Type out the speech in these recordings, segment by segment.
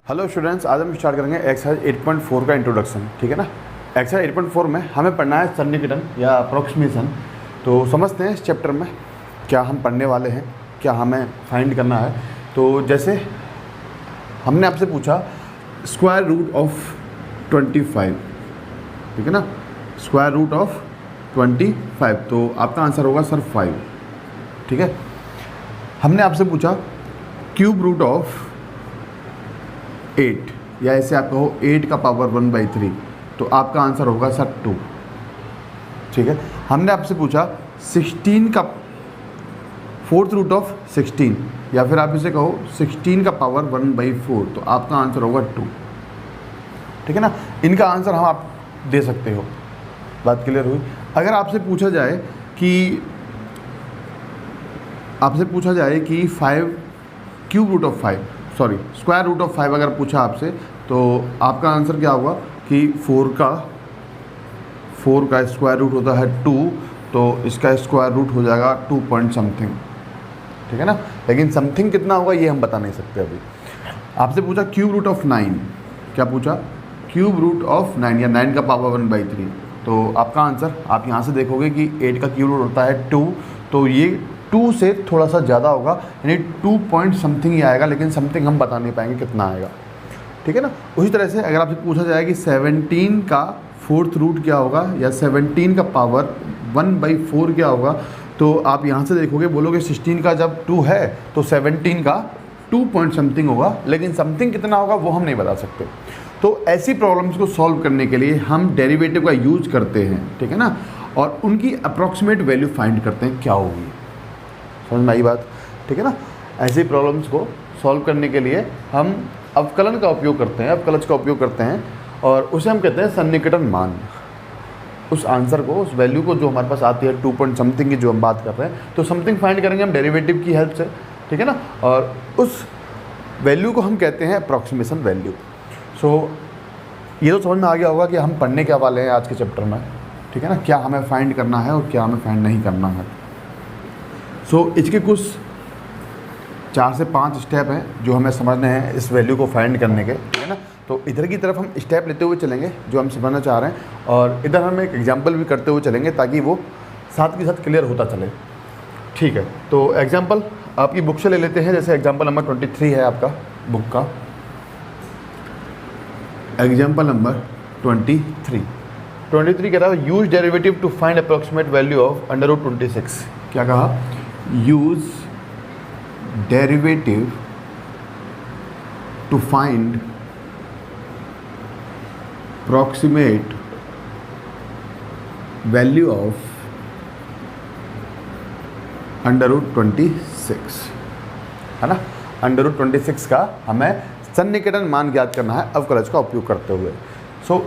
Hello students, आज हम start करेंगे एक्सरसाइज 8.4 का इंट्रोडक्शन। ठीक है ना। एक्सरसाइज 8.4 में हमें पढ़ना है सन्निकटन या अप्रोक्सीमेशन। तो समझते हैं इस चैप्टर में क्या हम पढ़ने वाले हैं, क्या हमें फाइंड करना है। तो जैसे हमने आपसे पूछा स्क्वायर रूट ऑफ 25, ठीक है ना, स्क्वायर रूट ऑफ 25, तो आपका आंसर होगा सर 5। ठीक है। हमने आपसे पूछा क्यूब रूट ऑफ 8 या ऐसे आप कहो 8 का पावर 1/3, तो आपका आंसर होगा सर 2। ठीक है। हमने आपसे पूछा 16 का फोर्थ रूट ऑफ 16 या फिर आप इसे कहो 16 का पावर 1/4, तो आपका आंसर होगा 2। ठीक है ना। इनका आंसर हम आप दे सकते हो। बात क्लियर हुई। अगर आपसे पूछा जाए कि 5 cube root of 5 square root of 5 अगर पूछा आपसे, तो आपका आंसर क्या होगा कि 4 का स्क्वायर रूट होता है 2, तो इसका स्क्वायर रूट हो जाएगा 2 पॉइंट समथिंग। ठीक है ना। लेकिन समथिंग कितना होगा ये हम बता नहीं सकते अभी। आपसे पूछा क्यूब रूट ऑफ 9, क्या पूछा, क्यूब रूट ऑफ 9 या 9 का पावर 1/3, तो आपका आंसर आप यहाँ से देखोगे कि 8 का क्यूब रूट होता है 2, तो ये 2 से थोड़ा सा ज़्यादा होगा, यानी 2 पॉइंट समथिंग ही आएगा, लेकिन समथिंग हम बता नहीं पाएंगे कितना आएगा। ठीक है ना। उसी तरह से अगर आपसे पूछा जाए कि 17 का फोर्थ रूट क्या होगा या 17 का पावर 1/4 क्या होगा, तो आप यहाँ से देखोगे, बोलोगे 16 का जब 2 है तो 17 का 2 पॉइंट समथिंग होगा, लेकिन समथिंग कितना होगा वो हम नहीं बता सकते। तो ऐसी प्रॉब्लम्स को सॉल्व करने के लिए हम डेरिवेटिव का यूज करते हैं। ठीक है ना। और उनकी अप्रॉक्सीमेट वैल्यू फाइंड करते हैं क्या होगी। समझ में आई बात। ठीक है ना। ऐसी प्रॉब्लम्स को सॉल्व करने के लिए हम अवकलन का उपयोग करते हैं, अवकलज का उपयोग करते हैं, और उसे हम कहते हैं सन्निकटन मान। उस आंसर को, उस वैल्यू को जो हमारे पास आती है 2 पॉइंट समथिंग की जो हम बात कर रहे हैं, तो समथिंग फाइंड करेंगे हम डेरिवेटिव की हेल्प से। ठीक है ना। और उस वैल्यू को हम कहते हैं अप्रॉक्सीमेशन वैल्यू। सो ये तो समझ में आ गया होगा कि हम पढ़ने क्या वाले हैं आज के चैप्टर में। ठीक है ना। क्या हमें फाइंड करना है और क्या हमें फाइंड नहीं करना है। इसके कुछ 4 से 5 स्टेप हैं जो हमें समझने हैं इस वैल्यू को फाइंड करने के। ठीक है ना। तो इधर की तरफ हम स्टेप लेते हुए चलेंगे जो हम समझना चाह रहे हैं, और इधर हम एक एग्जांपल भी करते हुए चलेंगे ताकि वो साथ के साथ क्लियर होता चले। ठीक है। तो एग्जांपल आपकी बुक से ले लेते हैं। जैसे एग्जांपल नंबर 23 है आपका बुक का। एग्जांपल नंबर 23 कह रहा है use derivative two find approximate value of √26। क्या कहा, use derivative two find approximate value of √26, है ना। √26 का हमें सन्निकटन मान ज्ञात करना है अवकलज का उपयोग करते हुए।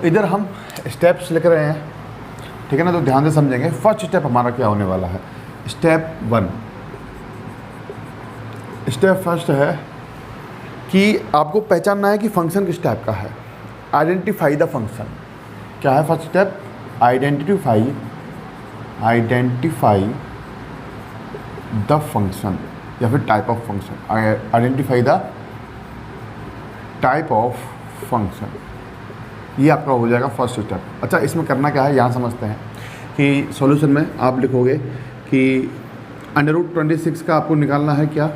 इधर हम स्टेप्स लिख रहे हैं। ठीक है ना। तो ध्यान से समझेंगे। फर्स्ट स्टेप हमारा क्या होने वाला है। स्टेप 1, स्टेप फर्स्ट है कि आपको पहचानना है कि फंक्शन किस टाइप का है। Identify the function. क्या है first step, identify the function या फिर type of function. Identify the type of function, ये आपका हो जाएगा फर्स्ट स्टेप। अच्छा, इसमें करना क्या है यहाँ समझते हैं कि सॉल्यूशन में आप लिखोगे कि √26 का आपको निकालना है क्या,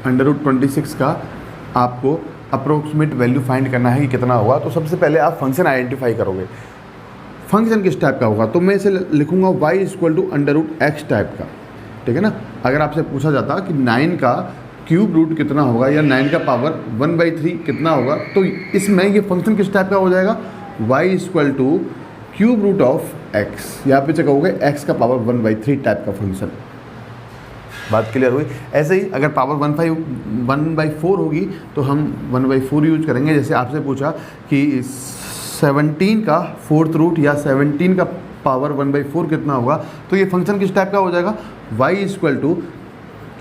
√26 का आपको अप्रोक्सीमेट वैल्यू फाइंड करना है कि कितना होगा। तो सबसे पहले आप फंक्शन आइडेंटिफाई करोगे। फंक्शन किस टाइप का होगा, तो मैं इसे लिखूंगा y √x टाइप का। ठीक है ना। अगर आपसे पूछा जाता कि 9 का क्यूब रूट कितना होगा या 9 का पावर 1/3 कितना होगा, तो इसमें ये फंक्शन किस टाइप का हो जाएगा, y cube root of x, यहाँ पे कहोगे x का पावर 1/3 टाइप का फंक्शन। बात क्लियर हुई। ऐसे ही अगर पावर 1/4 होगी तो हम 1/4 यूज करेंगे। जैसे आपसे पूछा कि 17 का फोर्थ रूट या 17 का पावर 1/4 कितना होगा, तो ये फंक्शन किस टाइप का हो जाएगा, y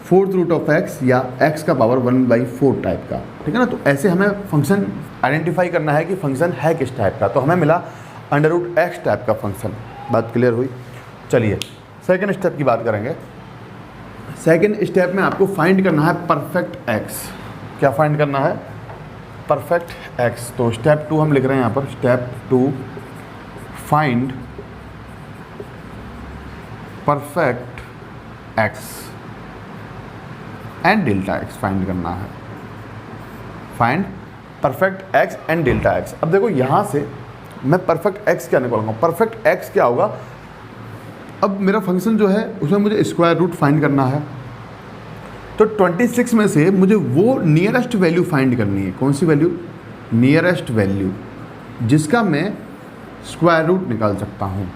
fourth root of x या x का पावर 1/4 टाइप का। ठीक है ना। तो ऐसे हमें फंक्शन आइडेंटिफाई करना है कि फंक्शन है किस टाइप का। तो हमें मिला √x टाइप का फंक्शन। बात क्लियर हुई। चलिए सेकेंड स्टेप की बात करेंगे। सेकेंड स्टेप में आपको फाइंड करना है परफेक्ट एक्स। क्या फाइंड करना है? Perfect x. तो स्टेप 2 हम लिख रहे हैं यहाँ पर, step 2 find perfect x and delta x find करना है, find perfect x and delta x. अब देखो यहाँ से मैं परफेक्ट एक्स क्या निकालूंगा, परफेक्ट एक्स क्या होगा, अब मेरा फंक्शन जो है उसमें मुझे स्क्वायर रूट फाइंड करना है, तो 26 में से मुझे वो नियरेस्ट वैल्यू फाइंड करनी है। कौन सी वैल्यू? नियरेस्ट वैल्यू जिसका मैं स्क्वायर रूट निकाल सकता हूँ।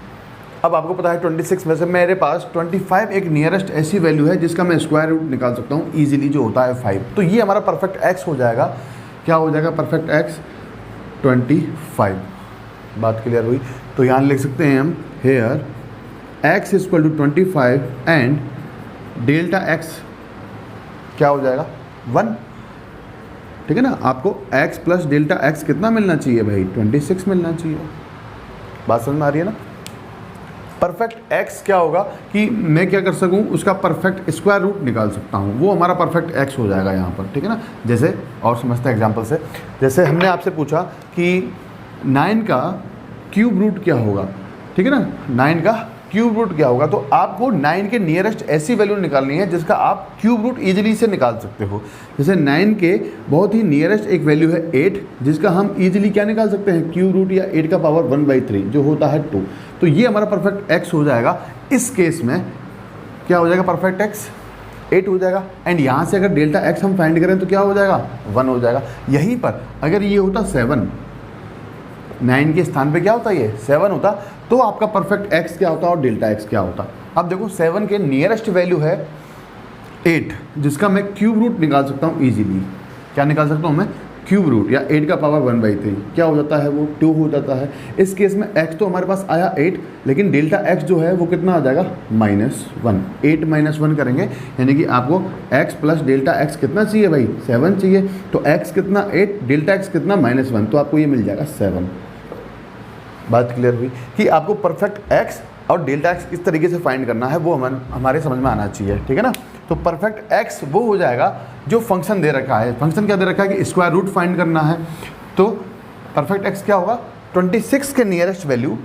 अब आपको पता है 26 में से मेरे पास 25 एक नियरेस्ट ऐसी वैल्यू है जिसका मैं स्क्वायर रूट निकाल सकता हूँ ईजिली, जो होता है 5। तो ये हमारा परफेक्ट एक्स हो जाएगा। क्या हो जाएगा परफेक्ट एक्स? 25। बात क्लियर हुई? तो यहाँ लिख सकते हैं हम here x equal to 25 and delta x क्या हो जाएगा? 1। ठीक है ना। आपको x प्लस डेल्टा x कितना मिलना चाहिए भाई? 26 मिलना चाहिए। बात समझ में आ रही है ना। परफेक्ट x क्या होगा कि मैं क्या कर सकूं, उसका परफेक्ट स्क्वायर रूट निकाल सकता हूं, वो हमारा परफेक्ट x हो जाएगा यहाँ पर। ठीक है ना। जैसे और समझते हैं एग्जांपल से। जैसे हमने आपसे पूछा कि 9 का क्यूब रूट क्या होगा, ठीक है ना, 9 का क्यूब रूट क्या होगा, तो आपको 9 के नियरेस्ट ऐसी वैल्यू निकालनी है जिसका आप क्यूब रूट इजीली से निकाल सकते हो। जैसे 9 के बहुत ही नियरेस्ट एक वैल्यू है 8, जिसका हम इजीली क्या निकाल सकते हैं? क्यूब रूट या 8 का पावर 1/3 जो होता है 2। तो ये हमारा परफेक्ट एक्स हो जाएगा। इस केस में क्या हो जाएगा? परफेक्ट एक्स 8 हो जाएगा। एंड यहाँ से अगर डेल्टा एक्स हम फाइंड करें तो क्या हो जाएगा? 1 हो जाएगा। यहीं पर अगर ये होता 7, 9 के स्थान पे क्या होता? ये 7 होता, तो आपका परफेक्ट x क्या होता और डेल्टा x क्या होता। अब देखो 7 के नियरेस्ट वैल्यू है 8, जिसका मैं क्यूब रूट निकाल सकता हूँ इजीली। क्या निकाल सकता हूँ मैं? क्यूब रूट या 8 का पावर 1/3 क्या हो जाता है? वो 2 हो जाता है। इस केस में x तो हमारे पास आया 8, लेकिन डेल्टा x जो है वो कितना आ जाएगा? -1। 8 - 1 करेंगे यानी कि आपको x प्लस डेल्टा x कितना चाहिए भाई? 7 चाहिए। तो x कितना? 8, डेल्टा x कितना? -1, तो आपको ये मिल जाएगा 7। बात क्लियर हुई कि आपको परफेक्ट x और डेल्टा x किस तरीके से फाइंड करना है, वो हमारे समझ में आना चाहिए। ठीक है ना। तो परफेक्ट x वो हो जाएगा जो फंक्शन दे रखा है। फंक्शन क्या दे रखा है कि स्क्वायर रूट फाइंड करना है। तो परफेक्ट x क्या होगा? 26 के नियरेस्ट वैल्यू,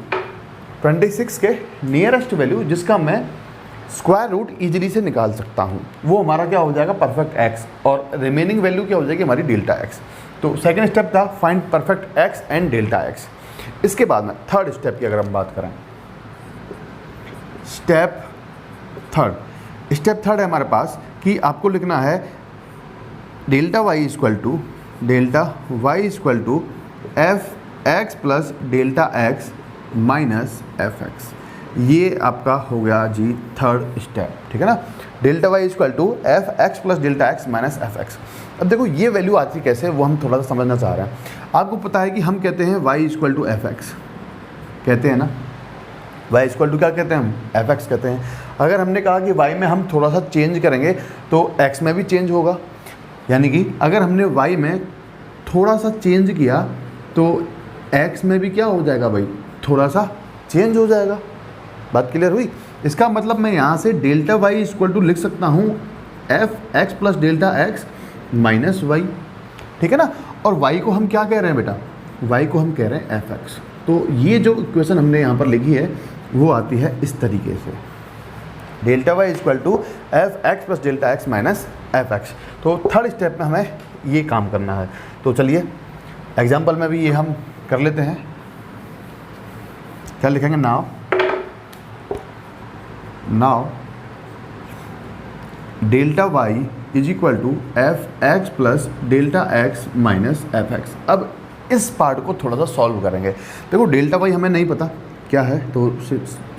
26 के नियरेस्ट वैल्यू जिसका मैं स्क्वायर रूट इजीली से निकाल सकता हूँ, वो हमारा क्या हो जाएगा? Perfect x। और रिमेनिंग वैल्यू क्या हो जाएगी? हमारी डेल्टा x। तो सेकेंड स्टेप था find perfect x and delta x। इसके बाद में थर्ड स्टेप की अगर हम बात करें, स्टेप थर्ड है हमारे पास कि आपको लिखना है delta y equal to F x plus delta x minus F X. ये आपका हो गया जी थर्ड स्टेप। ठीक है ना। Delta y equal to F x plus delta x minus F X. अब देखो ये वैल्यू आती कैसे, वो हम थोड़ा सा समझना चाह रहे हैं। आपको पता है कि हम कहते हैं y equal to F X, कहते हैं ना। y इक्वल टू क्या कहते हैं हम? एफ एक्स कहते हैं। अगर हमने कहा कि y में हम थोड़ा सा चेंज करेंगे तो x में भी चेंज होगा, यानी कि अगर हमने y में थोड़ा सा चेंज किया तो x में भी क्या हो जाएगा भाई? थोड़ा सा चेंज हो जाएगा। बात क्लियर हुई? इसका मतलब मैं यहाँ से डेल्टा y इक्वल टू लिख सकता हूँ F x plus delta x minus Y. ठीक है ना। और y को हम क्या कह रहे हैं बेटा? y को हम कह रहे हैं एफ एक्स। तो ये जो इक्वेशन हमने यहाँ पर लिखी है वो आती है इस तरीके से, delta y equal to F x plus delta x minus F X. तो थर्ड स्टेप में हमें ये काम करना है। तो चलिए एग्जाम्पल में भी ये हम कर लेते हैं। क्या लिखेंगे? Now delta y is equal to F x plus delta x minus F X. अब इस पार्ट को थोड़ा सा सॉल्व करेंगे। देखो डेल्टा y हमें नहीं पता क्या है, तो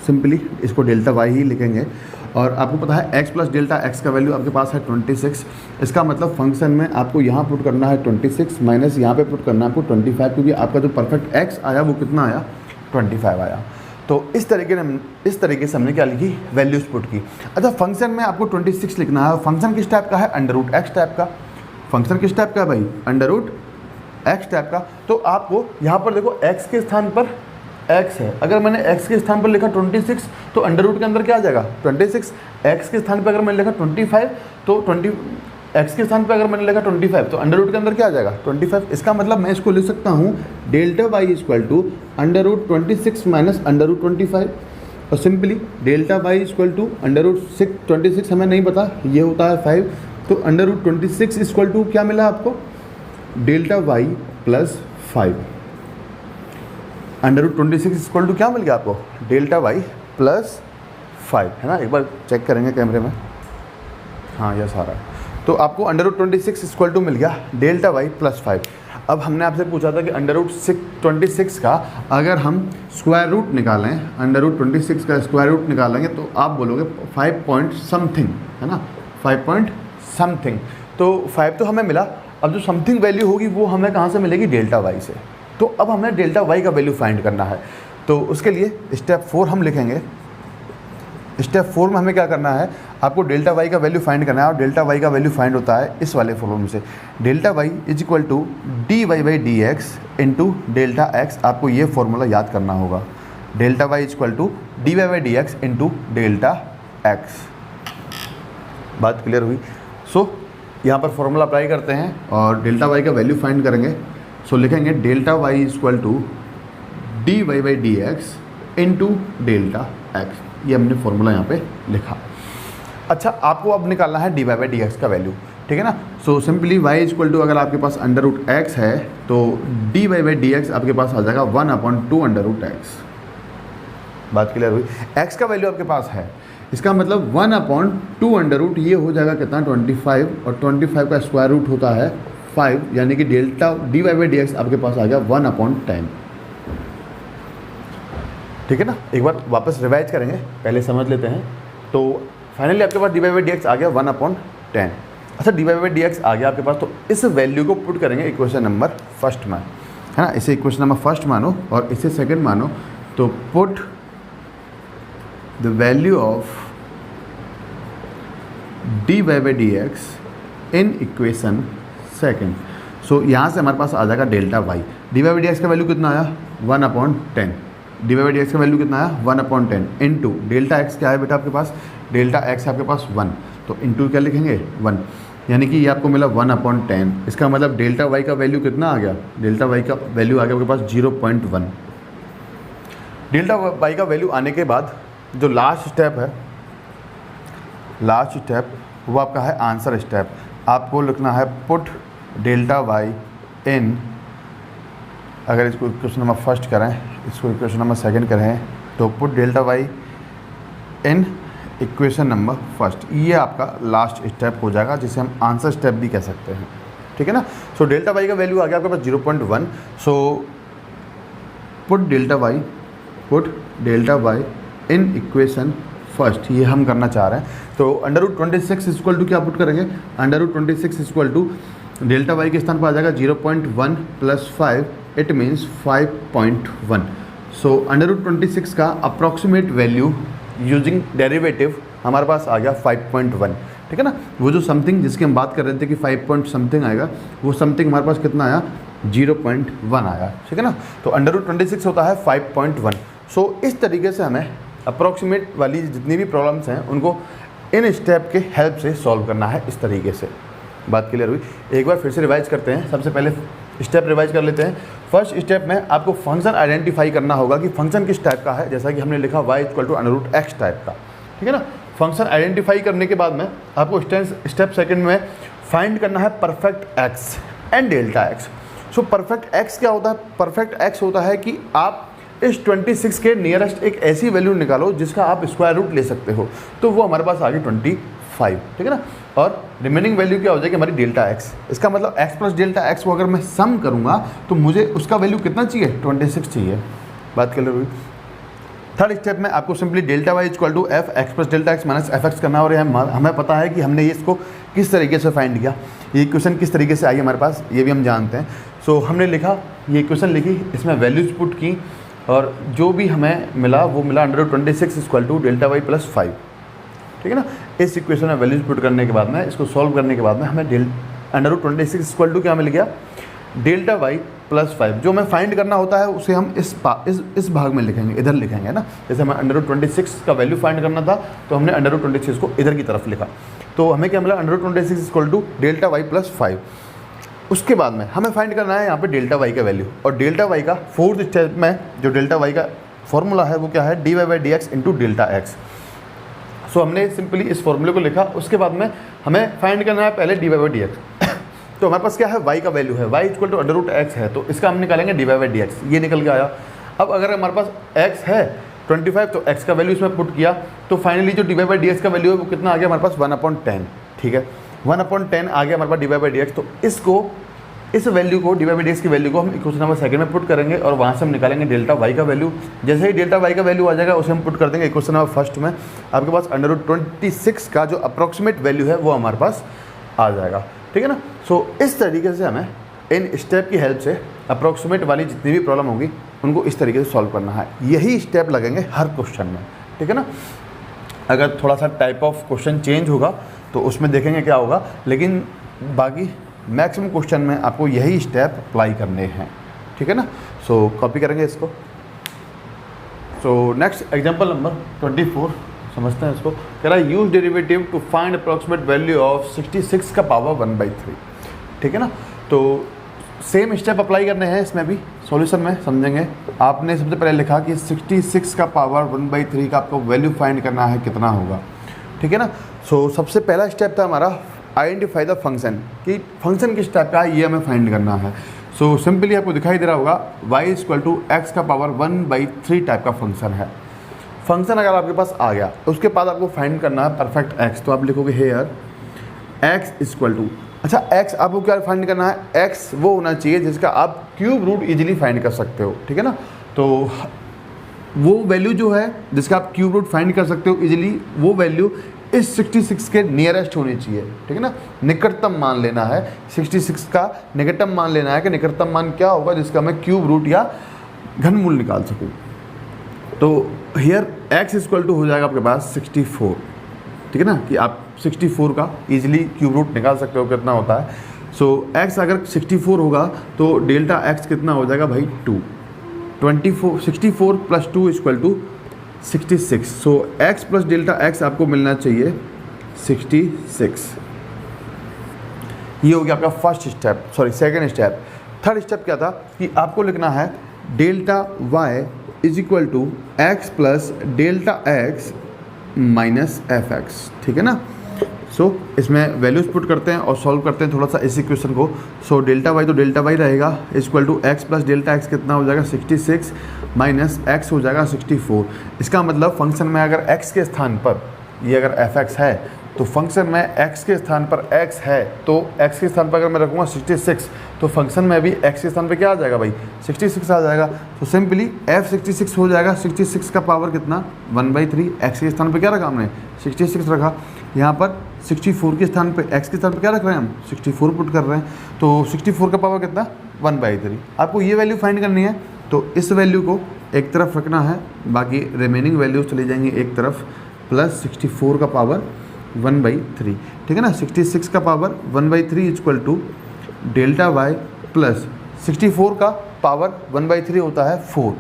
सिंपली इसको डेल्टा y ही लिखेंगे। और आपको पता है x प्लस डेल्टा x का वैल्यू आपके पास है 26। इसका मतलब फंक्शन में आपको यहाँ पुट करना है 26 माइनस यहाँ पे पुट करना है आपको 25, क्योंकि आपका जो परफेक्ट x आया वो कितना आया? 25 आया। तो इस तरीके से हमने क्या लिखी? वैल्यूज पुट की। अच्छा फंक्शन में आपको 26 लिखना है। फंक्शन किस टाइप का है? अंडर रूट एक्स टाइप का। फंक्शन किस टाइप का है भाई? अंडर रूट एक्स टाइप का। तो आपको यहाँ पर देखो x के स्थान पर x है, अगर मैंने x के स्थान पर लिखा 26 तो अंडर रूट के अंदर क्या आ जाएगा? 26। x के स्थान पर अगर मैंने लिखा 25 तो एक्स के स्थान पे अगर मैंने लिखा 25 तो अंडर रूट के अंदर क्या आ जाएगा 25। इसका मतलब मैं इसको लिख सकता हूँ delta Y equal to under root 26 minus under root 25, और simply delta Y equal to under root 26 हमें नहीं पता, ये होता है 5, तो अंडर रूट 26 इक्वल टू क्या मिला आपको delta Y plus 5। Under root 26 equal to क्या मिल गया आपको डेल्टा वाई प्लस 5, है ना। एक बार चेक करेंगे कैमरे में, हाँ यह सारा, तो आपको अंडर रूट 26 इक्वल टू मिल गया डेल्टा वाई प्लस 5। अब हमने आपसे पूछा था कि अंडर रूट 26 का अगर हम स्क्वायर रूट निकालें, अंडर रूट 26 का स्क्वायर रूट निकालेंगे तो आप बोलोगे 5 पॉइंट समथिंग, है ना, 5 पॉइंट समथिंग। तो 5 तो हमें मिला, अब जो समथिंग वैल्यू होगी वो हमें कहाँ से मिलेगी डेल्टा वाई से। तो अब हमें डेल्टा वाई का वैल्यू फाइंड करना है, तो उसके लिए स्टेप 4 हम लिखेंगे। स्टेप 4 में हमें क्या करना है, आपको डेल्टा वाई का वैल्यू फाइंड करना है, और डेल्टा वाई का वैल्यू फाइंड होता है इस वाले फॉर्मूले से, delta Y is equal to D Y by D X into delta X. आपको ये फॉर्मूला याद करना होगा, delta Y is equal to D Y by D X into delta X. बात क्लियर हुई। सो यहाँ पर फॉर्मूला अप्लाई करते हैं और डेल्टा वाई का वैल्यू फाइंड करेंगे। सो लिखेंगे delta Y is equal to D Y by D X into delta X, ये हमने फॉर्मूला यहाँ पे लिखा। अच्छा, आपको अब निकालना है D Y by D x का वैल्यू, ठीक है ना। So simply Y equal to अगर आपके पास अंडर रूट एक्स है तो D Y by D X आपके पास आ जाएगा 1/2 अंडर रूट एक्स। बात क्लियर हुई। एक्स का वैल्यू आपके पास है, इसका मतलब 1/2 अंडर रूट, ये हो जाएगा कितना 25, और 25 का स्क्वायर रूट होता है 5, यानी कि delta D Y by D X आपके पास आ गया 1/10। ठीक है ना। एक बार वापस रिवाइज करेंगे, पहले समझ लेते हैं। तो फाइनली आपके पास d Y by D x आ गया 1/10। अच्छा, d Y by D x आ गया आपके पास, तो इस वैल्यू को पुट करेंगे इक्वेशन नंबर फर्स्ट में, है ना। इसे इक्वेशन नंबर फर्स्ट मानो और इसे सेकंड मानो। तो put the value of d Y by D x in equation second. So यहाँ से हमारे पास आ जाएगा delta y. D Y by D x का वैल्यू कितना आया 1/10। D Y by D x का वैल्यू कितना आया 1/10 इंटू डेल्टा एक्स क्या है बेटा आपके पास, डेल्टा एक्स आपके पास 1, तो इंटू क्या लिखेंगे 1, यानी कि ये आपको मिला 1/10। इसका मतलब डेल्टा वाई का वैल्यू कितना आ गया, डेल्टा वाई का वैल्यू आ गया आपके पास 0.1। डेल्टा वाई का वैल्यू आने के बाद जो लास्ट स्टेप है, लास्ट स्टेप वो आपका है आंसर स्टेप। आपको लिखना है पुट डेल्टा वाई इन, अगर इसको इक्वेशन नंबर फर्स्ट करें, इसको इक्वेशन नंबर सेकंड करें, तो put delta Y in equation number first, ये आपका लास्ट स्टेप हो जाएगा, जिसे हम आंसर स्टेप भी कह सकते हैं, ठीक है ना। सो डेल्टा वाई का वैल्यू आ गया आपके पास 0.1। So put delta Y in equation first, ये हम करना चाह रहे हैं। तो अंडर रूट 26 इक्वल टू क्या पुट करेंगे, under root 26 equal to delta Y के स्थान पर आ जाएगा 0.1 plus 5, it means 5.1। So under root 26 का अप्रॉक्सीमेट वैल्यू यूजिंग डेरिवेटिव हमारे पास आ गया 5.1, ठीक है ना। वो जो समथिंग जिसकी हम बात कर रहे थे कि 5 पॉइंट समथिंग आएगा, वो समथिंग हमारे पास कितना आया 0.1 आया, ठीक है ना। तो अंडर रूट 26 होता है 5.1। सो इस तरीके से हमें अप्रॉक्सीमेट वाली जितनी भी प्रॉब्लम्स हैं उनको इन स्टेप के हेल्प से सॉल्व करना है, इस तरीके से। बात क्लियर हुई। एक बार फिर से रिवाइज करते हैं। सबसे पहले स्टेप रिवाइज कर लेते हैं। फर्स्ट स्टेप में आपको फंक्शन आइडेंटिफाई करना होगा कि फंक्शन किस टाइप का है, जैसा कि हमने लिखा y equal to under root x type का, ठीक है ना। फंक्शन आइडेंटिफाई करने के बाद में आपको स्टेप सेकंड में फाइंड करना है perfect x and delta x. So perfect x क्या होता है, परफेक्ट एक्स होता है कि आप इस 26 के नियरेस्ट एक ऐसी वैल्यू निकालो जिसका आप स्क्वायर रूट ले सकते हो, तो वो हमारे पास आ गई 25, ठीक है ना। और रिमेनिंग वैल्यू क्या हो जाएगी हमारी डेल्टा एक्स। इसका मतलब एक्स प्लस डेल्टा एक्स को अगर मैं सम करूंगा तो मुझे उसका वैल्यू कितना चाहिए 26 चाहिए। बात क्लियर हुई। थर्ड स्टेप में आपको simply delta Y equal to F x plus delta x minus F x करना, और हमें पता है कि हमने ये इसको किस तरीके से फाइंड किया, ये इक्वेशन किस तरीके से आई हमारे पास, ये भी हम जानते हैं। सो हमने लिखा, ये इक्वेशन लिखी, इसमें वैल्यूज पुट की, और जो भी हमें मिला वो मिला under root 26 equal to delta Y plus 5, ठीक है ना। इस इक्वेशन में वैल्यूज पुट करने के बाद में, इसको सॉल्व करने के बाद में हमें अंडर रूट 26 इक्वल टू क्या मिल गया, डेल्टा वाई +5। जो हमें फाइंड करना होता है उसे हम इस भाग में लिखेंगे, इधर लिखेंगे ना। जैसे हमें √26 का वैल्यू फाइंड करना था तो हमने √26 को इधर की तरफ लिखा, तो हमें क्या मिला, √26 = Δy + 5। उसके बाद में हमें फाइंड करना है यहाँ पे Δy का वैल्यू, और Δy का फोर्थ स्टेप में जो Δy का फॉर्मूला है वो क्या है, dy/dx × Δx। सो हमने सिंपली इस फॉर्मूले को लिखा। उसके बाद में हमें फाइंड करना है पहले dy/dx। तो हमारे पास क्या है, y का वैल्यू है, y = √x है, तो इसका हम निकालेंगे dy/dx, ये निकल के आया। अब अगर हमारे पास x है 25, तो x का वैल्यू इसमें पुट किया, तो फाइनली जो dy/dx का वैल्यू है वो कितना आ गया हमारे पास, 1/10। ठीक है, 1/10 आ गया हमारे पास dy/dx। तो इस वैल्यू को, dy/dx की वैल्यू को हम इक्वेशन नंबर 2 में पुट करेंगे, और वहाँ से हम निकालेंगे Δy का वैल्यू। जैसे ही Δy का वैल्यू आ जाएगा उसे हम पुट कर देंगे इक्वेशन नंबर 1 में। आपके पास √26 का जो अप्रॉक्सीमेट वैल्यू है वो हमारे पास आ जाएगा। ठीक है ना। सो इस तरीके से हमें इन स्टेप की हेल्प से अप्रॉक्सीमेट वाली जितनी भी प्रॉब्लम होगी उनको इस तरीके से सॉल्व करना है। यही स्टेप लगेंगे हर क्वेश्चन में। ठीक है ना। अगर थोड़ा सा टाइप ऑफ क्वेश्चन चेंज होगा तो उसमें देखेंगे क्या होगा, लेकिन बाकी मैक्सिमम क्वेश्चन में आपको यही स्टेप अप्लाई करने हैं। ठीक है ना। सो कॉपी करेंगे इसको। सो नेक्स्ट एग्जांपल नंबर 24 समझते हैं इसको। कह रहा है use derivative two find approximate value of 66 का पावर 1/3। ठीक है ना। तो सेम स्टेप अप्लाई करने हैं इसमें भी, सॉल्यूशन में समझेंगे। आपने सबसे पहले लिखा कि 66 का पावर 1/3 का आपको वैल्यू फाइंड करना है, कितना होगा। ठीक है ना। सो सबसे पहला स्टेप था हमारा आइडेंटिफाई द फंक्शन, कि फंक्शन किस टाइप का है ये हमें फाइंड करना है। सो सिंपली आपको दिखाई दे रहा होगा y = x का पावर 1/3 टाइप का फंक्शन है। फंक्शन अगर आपके पास आ गया उसके बाद आपको फाइंड करना है परफेक्ट x। तो आप लिखोगे हेयर x = अच्छा x आपको क्या फाइंड करना है, x वो होना चाहिए जिसका आप क्यूब रूट इजीली फाइंड कर सकते हो। ठीक है ना। तो वो वैल्यू जो है जिसका आप क्यूब रूट फाइंड कर सकते हो इजीली, वो वैल्यू इस 66 के नियरेस्ट होनी चाहिए। ठीक है ना। निकटतम मान लेना है, 66 का निकटतम मान लेना है कि निकटतम मान क्या होगा जिसका मैं क्यूब रूट या घनमूल निकाल सकूं। तो हियर x = हो जाएगा आपके पास 64। ठीक है ना, कि आप 64 का इजीली क्यूब रूट निकाल सकते हो कितना होता है। सो x अगर 64 होगा तो Δx कितना हो जाएगा भाई, 2। 64 + 2 = 66। सो x + Δx आपको मिलना चाहिए 66। ये हो गया आपका first step, sorry second step. Third step क्या था कि आपको लिखना है Δy = x + Δx - fx। ठीक है ना। सो इसमें वैल्यूज पुट करते हैं और सॉल्व करते हैं थोड़ा सा इस इक्वेशन को। सो Δy तो Δy रहेगा, = x + Δx कितना हो जाएगा, 66 - x हो जाएगा 64। इसका मतलब फंक्शन में अगर x के स्थान पर ये अगर fx है तो फंक्शन में x के स्थान पर x है, तो x के स्थान पर अगर मैं रखूँगा 66 तो फंक्शन में भी x के स्थान पर क्या आ जाएगा भाई, 66 आ जाएगा। तो सिंपली f 66 हो जाएगा। 66 का पावर कितना, 1/3। x के स्थान पर क्या रखा हमने, 66 रखा। यहाँ पर 64 के स्थान पे, x के स्थान पे क्या रख रहे हैं हम, 64 पुट कर रहे हैं। तो 64 का पावर कितना, 1/3। आपको ये वैल्यू फाइंड करनी है, तो इस वैल्यू को एक तरफ रखना है, बाकी रिमेनिंग वैल्यूज चली जाएंगी एक तरफ, प्लस 64 का पावर 1/3। ठीक है ना। 66 का पावर 1/3 = Δy प्लस 64 का पावर 1/3 होता है 4।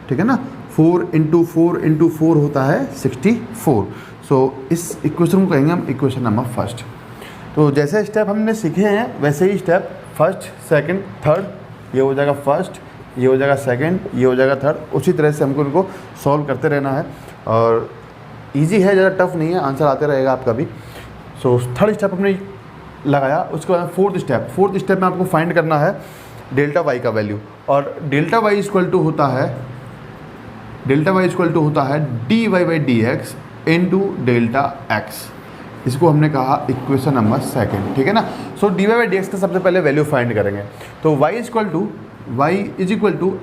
ठीक है ना। 4 × 4 × 4 होता है 64। सो इस इक्वेशन को कहेंगे हम इक्वेशन नंबर फर्स्ट। तो जैसे स्टेप हमने सीखे हैं वैसे ही स्टेप फर्स्ट, सेकंड, थर्ड, ये हो जाएगा फर्स्ट, ये हो जाएगा सेकंड, ये हो जाएगा थर्ड। उसी तरह से हमको इनको सॉल्व करते रहना है, और इजी है, ज़्यादा टफ नहीं है, आंसर आते रहेगा आपका भी। सो थर्ड स्टेप हमने लगाया। उसके बाद फोर्थ स्टेप में आपको फाइंड करना है Δy का वैल्यू, और Δy = होता है dy/dx × Δx। इसको हमने कहा इक्वेशन नंबर सेकंड। ठीक है ना। सो dy/dx का सबसे पहले वैल्यू फाइंड करेंगे। तो y =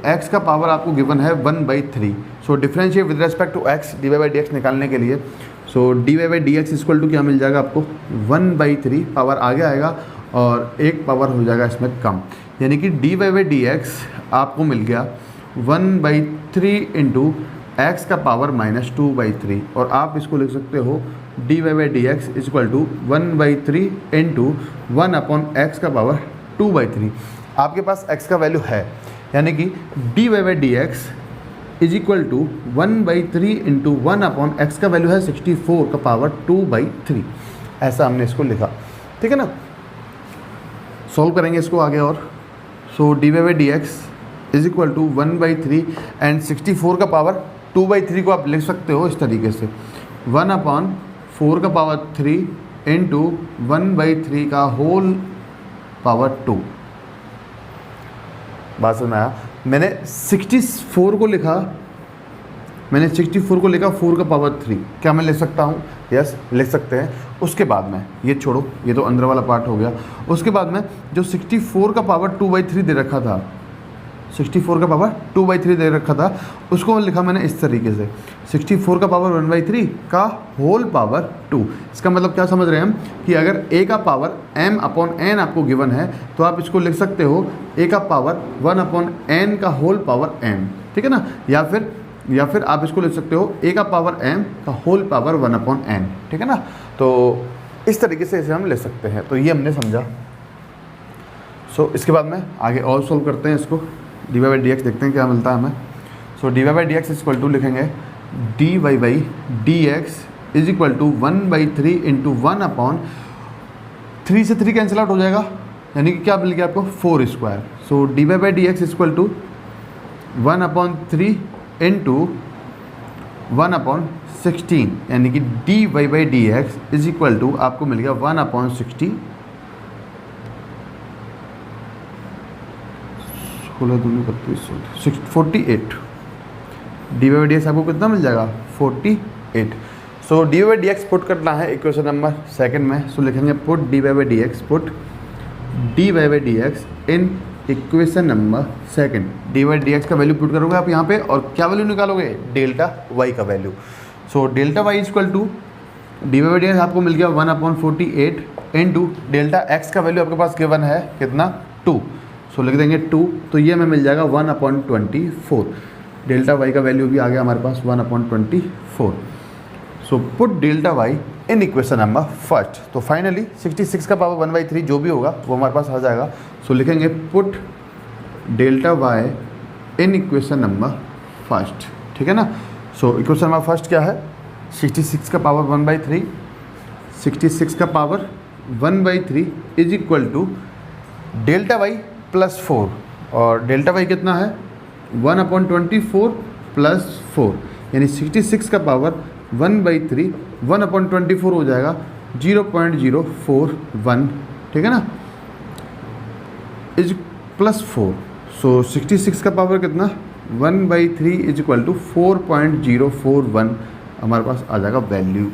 x का पावर आपको गिवन है 1/3। So differentiate with respect to x dy/dx निकालने के लिए, सो dy/dx = क्या मिल जाएगा आपको, 1/3। पावर आगे आएगा और एक पावर हो जाएगा इसमें कम, यानी कि dy/dx आपको मिल गया 1/3 × x का पावर -2/3। और आप इसको लिख सकते हो dy/dx = 1/3 × 1/x का पावर 2/3। आपके पास x का वैल्यू है, यानी कि d Y by D x is equal to 1/3 into 1/x का वैल्यू है 64 का पावर 2/3, ऐसा हमने इसको लिखा, ठीक है ना। सॉल्व करेंगे इसको आगे और, so d Y by D x is equal to 1/3 and 64 का पावर 2/3 को आप लिख सकते हो इस तरीके से 1/4 का पावर 3 इंटू 1/3 का होल पावर 2। बात समझ में आया? मैंने 64 को लिखा, 4 का पावर 3, क्या मैं लिख सकता हूँ? यस, लिख सकते हैं। उसके बाद में ये छोड़ो, ये तो अंदर वाला पार्ट हो गया। उसके बाद में जो 64 का पावर 2/3 दे रखा था, 64 का पावर 2/3 दे रखा था, उसको लिखा मैंने इस तरीके से 64 का पावर 1/3 का होल पावर 2। इसका मतलब क्या समझ रहे हैं हम कि अगर a का पावर m/n आपको गिवन है तो आप इसको लिख सकते हो a का पावर 1/n का होल पावर m, ठीक है ना। या फिर आप इसको लिख सकते हो a का पावर m का होल पावर 1/n, ठीक है ना। तो इस तरीके से इसे हम ले सकते हैं। तो ये हमने समझा। सो इसके बाद में आगे और सोल्व करते हैं इसको। D Y by D x देखते हैं क्या मिलता है हमें। So d Y by D x is equal to लिखेंगे d Y by D x is equal to 1/3 into 1/3 से 3 कैंसिल आउट हो जाएगा, यानी कि क्या मिल गया आपको 4²। So d Y by D x is equal to 1/3 into 1/16, यानी कि d Y by D x is equal to आपको मिल गया 1/60 48। D Y by D x आपको कितना मिल जाएगा? 48। So d Y by D x put करना है इक्वेशन नंबर सेकंड में। सो लिखेंगे put d Y by D x, put d Y by D x in equation number second. D y d x का value put करोगे आप यहाँ पे, और क्या वैल्यू निकालोगे? डेल्टा वाई का value. So delta Y is equal to D Y by D x आपको मिल गया 1/48 इंटू डेल्टा एक्स का वैल्यू आपके पास गिवन है कितना? 2। सो लिख देंगे 2, तो ये हमें मिल जाएगा 1/24। डेल्टा वाई का वैल्यू भी आ गया हमारे पास 1/24। So put delta Y in equation number first. तो फाइनली 66 का पावर 1/3 जो भी होगा वो हमारे पास आ जाएगा। सो लिखेंगे put delta Y in equation number first, ठीक है ना। सो इक्वेशन नंबर फर्स्ट क्या है? 66 का पावर 1/3, 66 का power 1/3 is equal to delta Y plus 4, और डेल्टा वाई कितना है? 1/24 प्लस 4, यानी 66 का पावर 1/3 1/24 हो जाएगा 0.041, ठीक है ना, इज प्लस 4। सो 66 का पावर कितना? 1/3 इज इक्वल टू 4.041 हमारे पास आ जाएगा वैल्यू।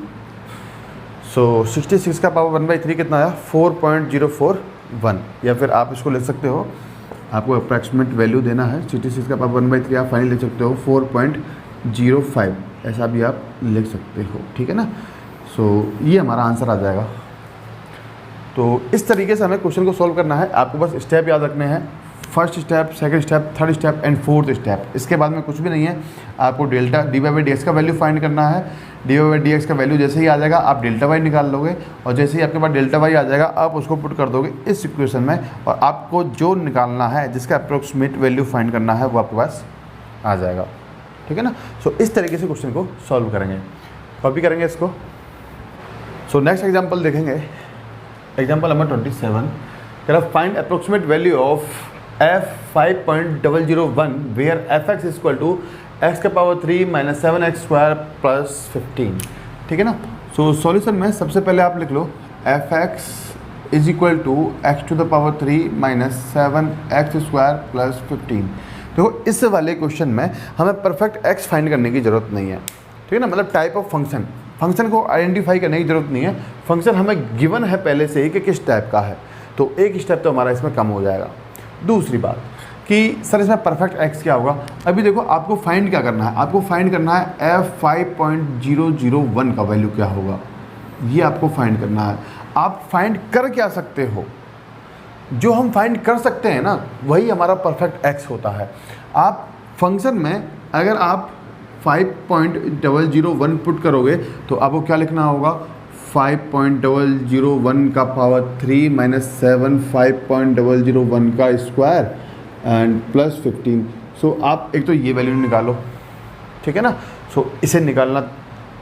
सो 66 का पावर 1/3 कितना आया? 4.041, या फिर आप इसको लिख सकते हो, आपको अप्रॉक्सीमेट वैल्यू देना है 66 का पावर 1/3, आप फाइनल लिख सकते हो 4.05, ऐसा भी आप लिख सकते हो, ठीक है ना। सो ये हमारा आंसर आ जाएगा। तो इस तरीके से हमें क्वेश्चन को सॉल्व करना है। आपको बस स्टेप याद रखने हैं, first step, second step, third step and fourth step. इसके बाद में कुछ भी नहीं है। आपको delta D Y by D x का वैल्यू फाइंड करना है। D Y by D x का वैल्यू जैसे ही आ जाएगा आप डेल्टा वाई निकाल लोगे, और जैसे ही आपके पास डेल्टा वाई आ जाएगा आप उसको पुट कर दोगे इस इक्वेशन में, और आपको जो निकालना है, जिसका अप्रोक्सीमेट वैल्यू फाइंड करना है, वो आपके पास आ जाएगा, ठीक है ना। सो इस तरीके से क्वेश्चन को सॉल्व करेंगे, कॉपी करेंगे इसको। सो नेक्स्ट एग्जाम्पल देखेंगे, एग्जाम्पल नंबर 27। कह रहा find approximate value of f5.001 where fx is equal to x का पावर 3 माइनस 7x² प्लस 15, ठीक है ना। सो सॉल्यूशन में सबसे पहले आप लिख लो fx is equal to x to the power 3 minus 7x² plus 15। देखो इस वाले क्वेश्चन में हमें परफेक्ट x फाइंड करने की ज़रूरत नहीं है, ठीक है ना। मतलब टाइप ऑफ फंक्शन को आइडेंटिफाई करने की ज़रूरत नहीं है। फंक्शन हमें गिवन है पहले से ही कि किस टाइप का है, तो एक स्टेप तो हमारा इसमें कम हो जाएगा। दूसरी बात कि सर इसमें परफेक्ट x क्या होगा। अभी देखो आपको फाइंड क्या करना है, आपको फाइंड करना है f5.001 का वैल्यू क्या होगा, ये आपको फाइंड करना है। आप फाइंड कर क्या सकते हो? जो हम फाइंड कर सकते हैं ना, वही हमारा परफेक्ट x होता है। आप फंक्शन में अगर आप 5.001 पुट करोगे तो आपको क्या लिखना होगा? 5.001 का पावर 3 माइनस 7 5.001 का स्क्वायर एंड प्लस 15। सो आप एक तो ये वैल्यू निकालो, ठीक है ना। सो इसे निकालना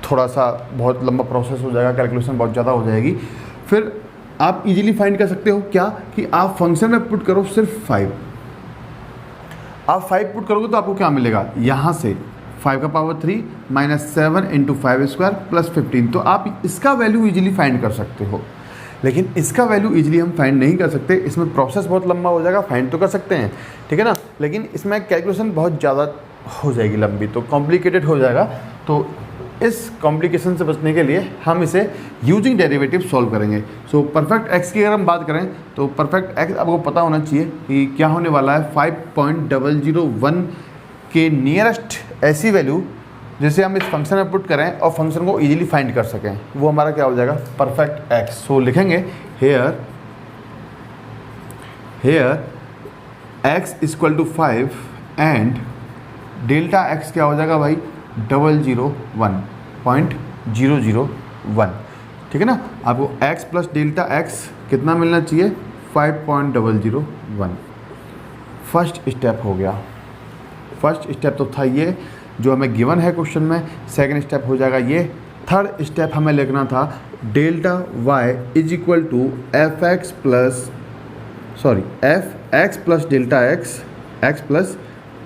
थोड़ा सा बहुत लंबा प्रोसेस हो जाएगा, कैलकुलेशन बहुत ज़्यादा हो जाएगी। फिर आप इजीली फाइंड कर सकते हो क्या कि आप फंक्शन में पुट करो सिर्फ 5। आप 5 पुट करोगे तो आपको क्या मिलेगा, यहाँ से 5 का power 3 minus 7 into 5 square plus 15। तो आप इसका वैल्यू इजीली फाइंड कर सकते हो, लेकिन इसका वैल्यू इजीली हम फाइंड नहीं कर सकते। इसमें प्रोसेस बहुत लंबा हो जाएगा, फाइंड तो कर सकते हैं, ठीक है ना, लेकिन इसमें कैलकुलेशन बहुत ज़्यादा हो जाएगी लंबी, तो कॉम्प्लिकेटेड हो जाएगा। तो इस कॉम्प्लिकेशन से बचने के लिए हम इसे यूजिंग डेरिवेटिव सॉल्व करेंगे। सो परफेक्ट एक्स की अगर हम बात करें तो परफेक्ट एक्स आपको पता होना चाहिए कि क्या होने वाला है, 5.001 के नियरेस्ट ऐसी वैल्यू जिसे हम इस फंक्शन में पुट करें और फंक्शन को इजीली फाइंड कर सकें, वो हमारा क्या हो जाएगा, परफेक्ट एक्स। सो लिखेंगे here x equal to 5 and delta x क्या हो जाएगा भाई, 001.001, ठीक है ना। आपको x प्लस डेल्टा x कितना मिलना चाहिए, 5.001। फर्स्ट स्टेप हो गया। फर्स्ट स्टेप तो था ये जो हमें गिवन है क्वेश्चन में। सेकंड स्टेप हो जाएगा ये। थर्ड स्टेप हमें लिखना था delta y is equal to F x plus delta x plus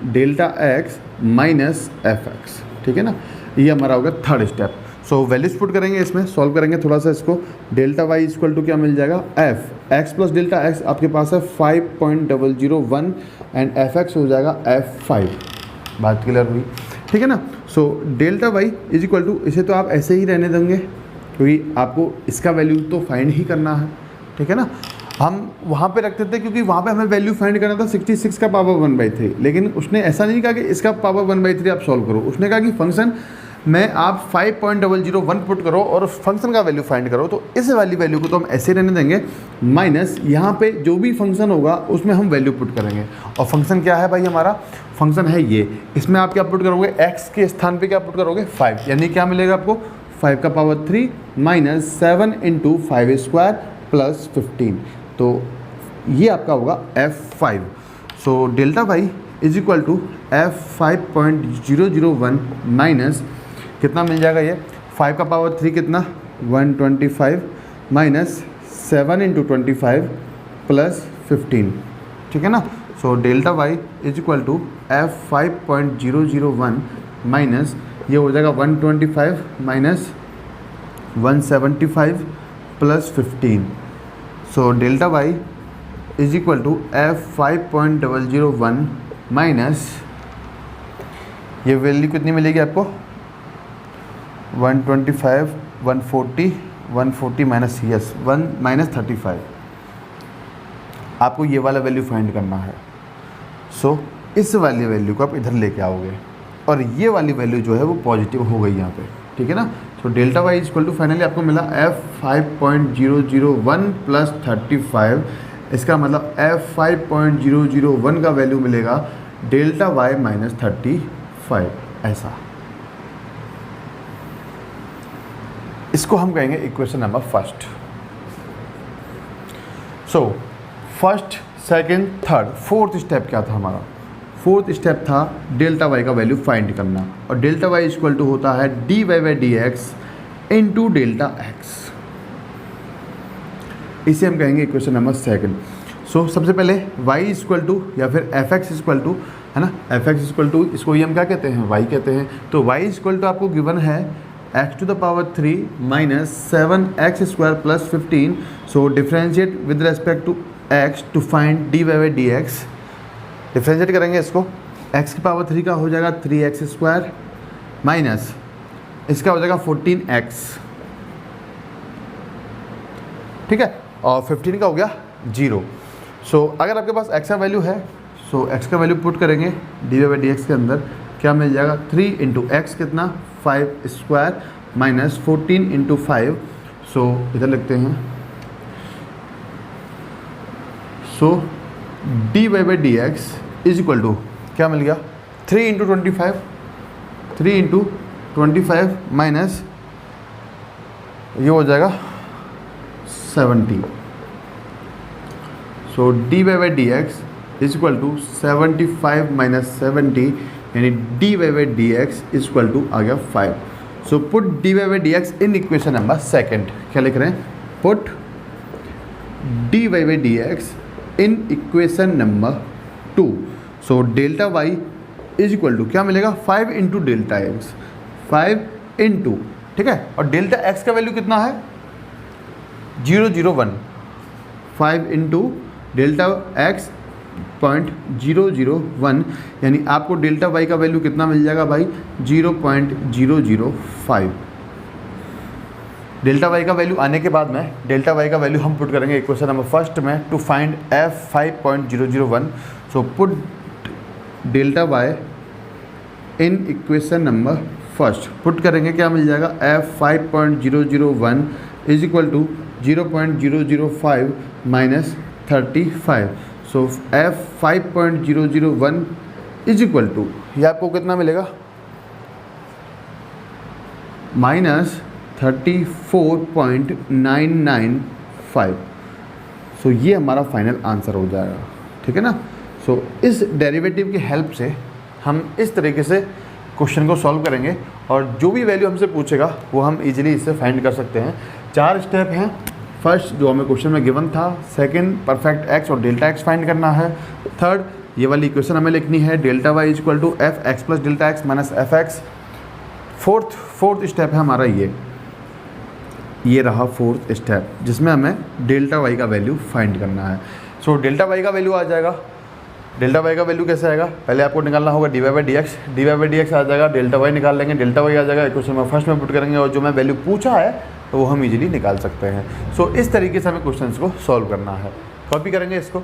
delta x minus F x, ठीक है ना। ये हमारा होगा third step. So values put करेंगे, इसमें सॉल्व करेंगे थोड़ा सा इसको। डेल्टा y इक्वल टू क्या मिल जाएगा, F x plus delta x आपके पास है 5.001 एंड एफ एक्स हो जाएगा f5। बात क्लियर हुई, ठीक है ना। So delta y is equal to, इसे तो आप ऐसे ही रहने देंगे क्योंकि आपको इसका वैल्यू तो फाइंड ही करना है, ठीक है ना। हम वहाँ पे रखते थे क्योंकि वहाँ पे हमें वैल्यू फाइंड करना था 66 का पावर 1/3, लेकिन उसने ऐसा नहीं कहा कि इसका पावर 1/3 आप सॉल्व करो। उसने कहा कि फंक्शन में आप 5.001 पुट करो और उस फंक्शन का वैल्यू फाइंड करो। तो इस वाली वैल्यू को तो हम ऐसे रहने देंगे, माइनस यहाँ पे जो भी फंक्शन होगा उसमें हम वैल्यू पुट करेंगे। और फंक्शन क्या है भाई, हमारा फंक्शन है ये। इसमें आप क्या पुट करोगे, एक्स के स्थान पर क्या पुट करोगे, 5, यानी क्या मिलेगा आपको, 5 का power 3 minus 7 into 5 square plus 15। तो ये आपका होगा f5। So delta y is equal to f5.001 minus कितना मिल जाएगा, ये 5 का पावर 3 कितना 125 माइनस 7 इंटू 25 प्लस 15, ठीक है ना। So delta y is equal to f5.001 minus ये हो जाएगा 125 minus 175 plus 15। So delta y is equal to f5.001 minus ये वैल्यू कितनी मिलेगी आपको, 125 140 माइनस यस 1 माइनस 35। आपको ये वाला वैल्यू फाइंड करना है। सो इस वाली वैल्यू को आप इधर लेके आओगे और ये वाली वैल्यू जो है वो पॉजिटिव हो गई यहाँ पे, ठीक है ना। तो delta y equal to finally आपको मिला f5.001 प्लस 35। इसका मतलब f5.001 का वैल्यू मिलेगा डेल्टा y माइनस 35, ऐसा। इसको हम कहेंगे equation number first. So first, second, third, fourth step क्या था हमारा, फोर्थ स्टेप था डेल्टा y का वैल्यू फाइंड करना। और डेल्टा y इक्वल टू होता है dy/dx इंटू डेल्टा x। इसे हम कहेंगे इक्वेशन नंबर सेकंड। सो सबसे पहले y इक्वल टू या फिर fx इक्वल टू, है ना, fx इक्वल टू इसको ही हम क्या कहते हैं, y कहते हैं। तो y इक्वल टू आपको गिवन है x to the power 3 minus 7x square plus 15। So differentiate with respect to x to find dy/dx। Differentiate करेंगे इसको, x की पावर 3 का हो जाएगा 3x स्क्वायर माइनस इसका हो जाएगा 14x, ठीक है, और 15 का हो गया 0। सो अगर आपके पास x का वैल्यू है, सो x का वैल्यू पुट करेंगे dy/dx के अंदर, क्या मिल जाएगा 3 इंटू एक्स कितना 5 स्क्वायर माइनस 14 इंटू 5। सो इधर लिखते हैं, सो dy/dx इज इक्वल टू क्या मिल गया 3 इंटू 25 माइनस ये हो जाएगा 70। So d Y by D x is equal to 75 minus 70, यानी d Y by D x is equal to आ गया 5। So put d Y by D x in equation number second. क्या लिख रहे हैं? Put d Y by D x in equation number 2। So delta Y is equal to क्या मिलेगा? 5 into delta x, 5 into, ठीक है, और डेल्टा एक्स का वैल्यू कितना है? 001, 5 इंटू डेल्टा एक्स 0.001, यानी आपको डेल्टा वाई का वैल्यू कितना मिल जाएगा भाई? 0.005। डेल्टा वाई का वैल्यू आने के बाद में डेल्टा वाई का वैल्यू हम पुट करेंगे इक्वेशन नंबर फर्स्ट में to find f 5.001। So put delta Y in equation number first, put करेंगे, क्या मिल जाएगा? F 5.001 is equal to 0.005 minus 35। So f 5.001 is equal to, ये आपको कितना मिलेगा? माइनस 34.995। सो ये हमारा फाइनल आंसर हो जाएगा, ठीक है ना। सो इस डेरिवेटिव की हेल्प से हम इस तरीके से क्वेश्चन को सॉल्व करेंगे और जो भी वैल्यू हमसे पूछेगा वो हम इजीली इससे फाइंड कर सकते हैं। 4 स्टेप हैं। फर्स्ट जो हमें क्वेश्चन में गिवन था, सेकंड परफेक्ट एक्स और डेल्टा एक्स फाइंड करना है, थर्ड ये वाली इक्वेशन हमें लिखनी है delta Y is equal to F x plus delta x minus F x. Fourth step है हमारा ये रहा फोर्थ स्टेप, जिसमें हमें डेल्टा वाई का वैल्यू फाइंड करना है। सो डेल्टा वाई का वैल्यू आ जाएगा। डेल्टा वाई का वैल्यू कैसे आएगा? पहले आपको निकालना होगा d Y by D x, d Y by D x आ जाएगा, डेल्टा वाई निकाल लेंगे, डेल्टा वाई आ जाएगा, इक्वेशन में फर्स्ट में पुट करेंगे और जो मैं वैल्यू पूछा है तो वो हम इजीली निकाल सकते हैं। सो इस तरीके से हमें क्वेश्चंस को सॉल्व करना है। कॉपी करेंगे इसको।